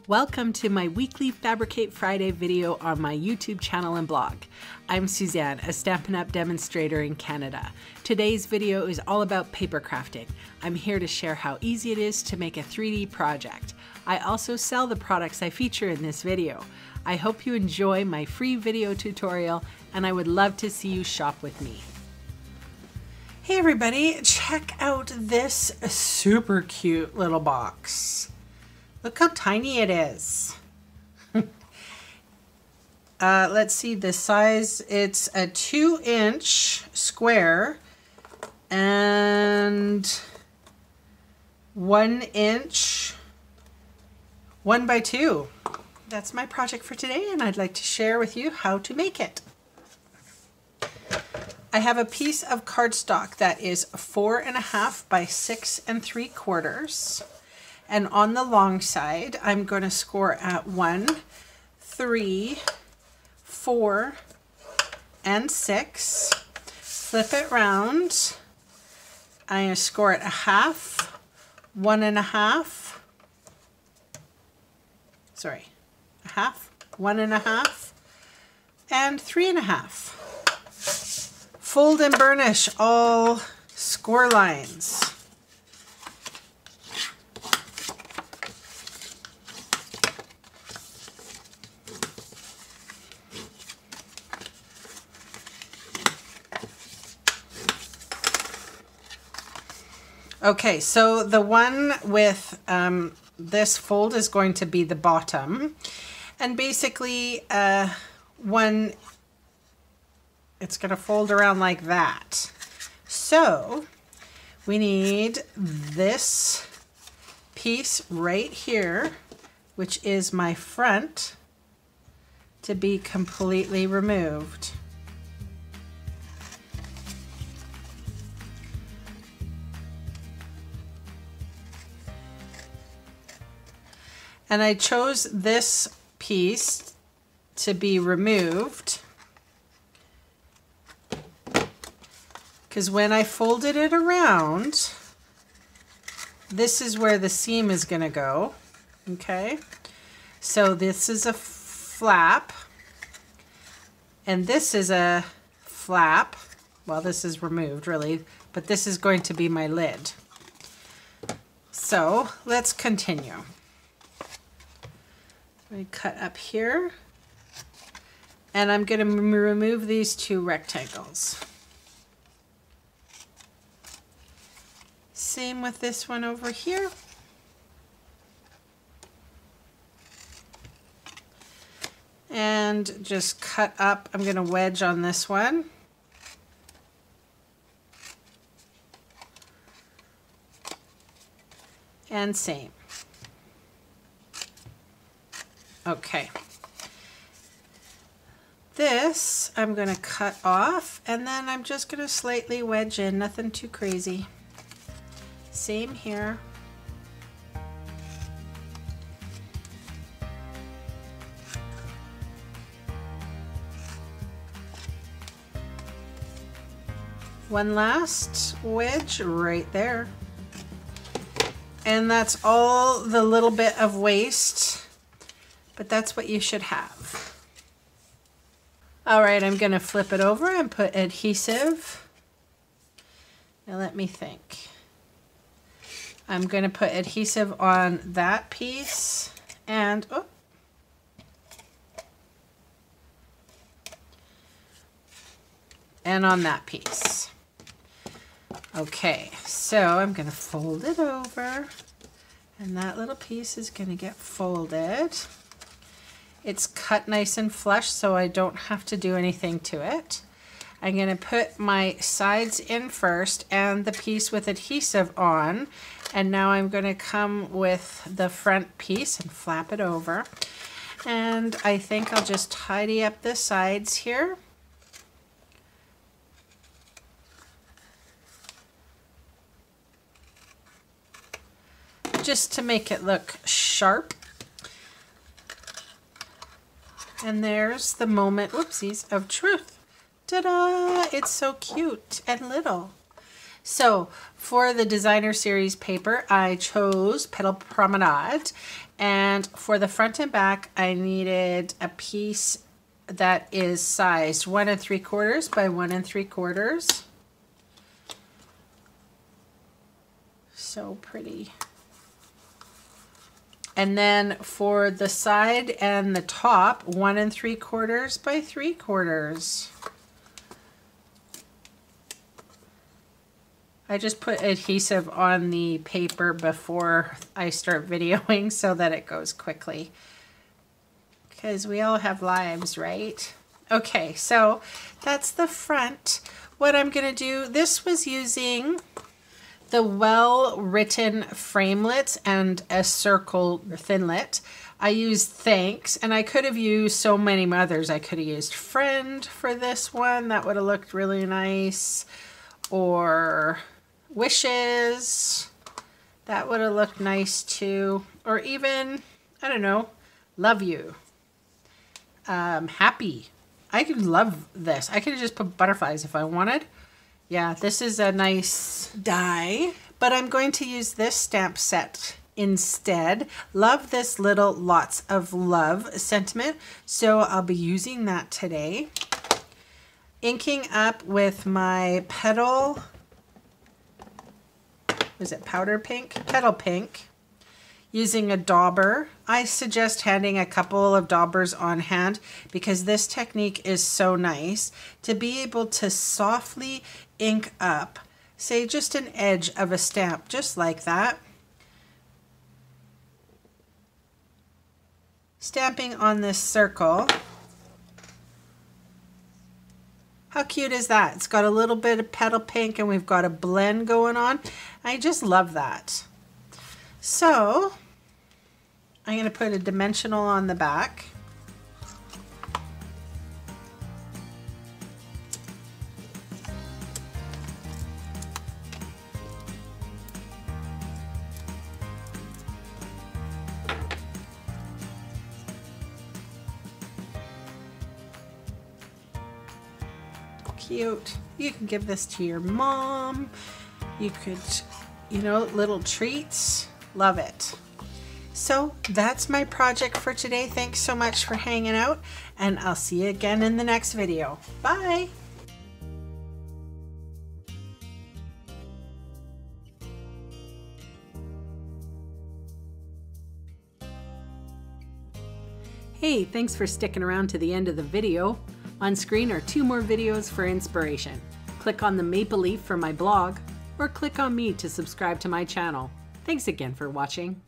Welcome to my weekly Fabricate Friday video on my YouTube channel and blog. I'm Suzanne, a Stampin' Up! Demonstrator in Canada. Today's video is all about paper crafting. I'm here to share how easy it is to make a 3D project. I also sell the products I feature in this video. I hope you enjoy my free video tutorial, and I would love to see you shop with me. Hey everybody, check out this super cute little box. Look how tiny it is. Let's see the size. It's a 2-inch square and 1 inch 1 by 2. That's my project for today, and I'd like to share with you how to make it. I have a piece of cardstock that is 4.5 by 6 3/4. And on the long side, I'm going to score at 1, 3, 4, and 6. Flip it round. I'm going to score at 1/2, 1.5. Sorry, 1/2, 1.5, and 3.5. Fold and burnish all score lines. Okay, so the one with this fold is going to be the bottom, and basically it's going to fold around like that. So we need this piece right here, which is my front, to be completely removed. And I chose this piece to be removed because when I folded it around, this is where the seam is going to go. Okay, so this is a flap, and this is a flap. Well, this is removed really, but this is going to be my lid. So let's continue. I cut up here, and I'm going to remove these 2 rectangles. Same with this one over here. And just cut up. I'm going to wedge on this one. And same. Okay, this I'm going to cut off, and then I'm just going to slightly wedge in, nothing too crazy. Same here. One last wedge right there. And that's all the little bit of waste. But that's what you should have. All right, I'm going to flip it over and put adhesive. Now let me think. I'm going to put adhesive on that piece and on that piece. Okay, so I'm going to fold it over, and that little piece is going to get folded. It's cut nice and flush, so I don't have to do anything to it. I'm going to put my sides in first and the piece with adhesive on, and now I'm going to come with the front piece and flap it over. And I think I'll just tidy up the sides here. Just to make it look sharp. And there's the moment, whoopsies, of truth. Ta-da! It's so cute and little. So for the designer series paper, I chose Petal Promenade, And for the front and back, I needed a piece that is sized 1 3/4 by 1 3/4. So pretty. And then for the side and the top, 1 3/4 by 3/4. I just put adhesive on the paper before I start videoing so that it goes quickly. Because we all have lives, right? Okay, so that's the front. What I'm gonna do, this was using the well-written framelit and a circle thinlit. I used Thanks, and I could have used so many others. I could have used Friend for this one. That would have looked really nice. Or Wishes. That would have looked nice too. Or even, I don't know, Love You. Happy. I could love this. I could have just put butterflies if I wanted. Yeah, this is a nice die, but I'm going to use this stamp set instead. Love this little Lots of Love sentiment, so I'll be using that today. Inking up with my Petal, was it powder pink? Petal pink. Using a dauber. I suggest having a couple of daubers on hand because this technique is so nice to be able to softly ink up, say just an edge of a stamp, just like that. Stamping on this circle. How cute is that? It's got a little bit of petal pink and we've got a blend going on. I just love that. So I'm going to put a dimensional on the back. Cute. You can give this to your mom. You could, you know, little treats. Love it. So that's my project for today. Thanks so much for hanging out, and I'll see you again in the next video. Bye. Hey, thanks for sticking around to the end of the video. On screen are 2 more videos for inspiration. Click on the maple leaf for my blog, or click on me to subscribe to my channel. Thanks again for watching.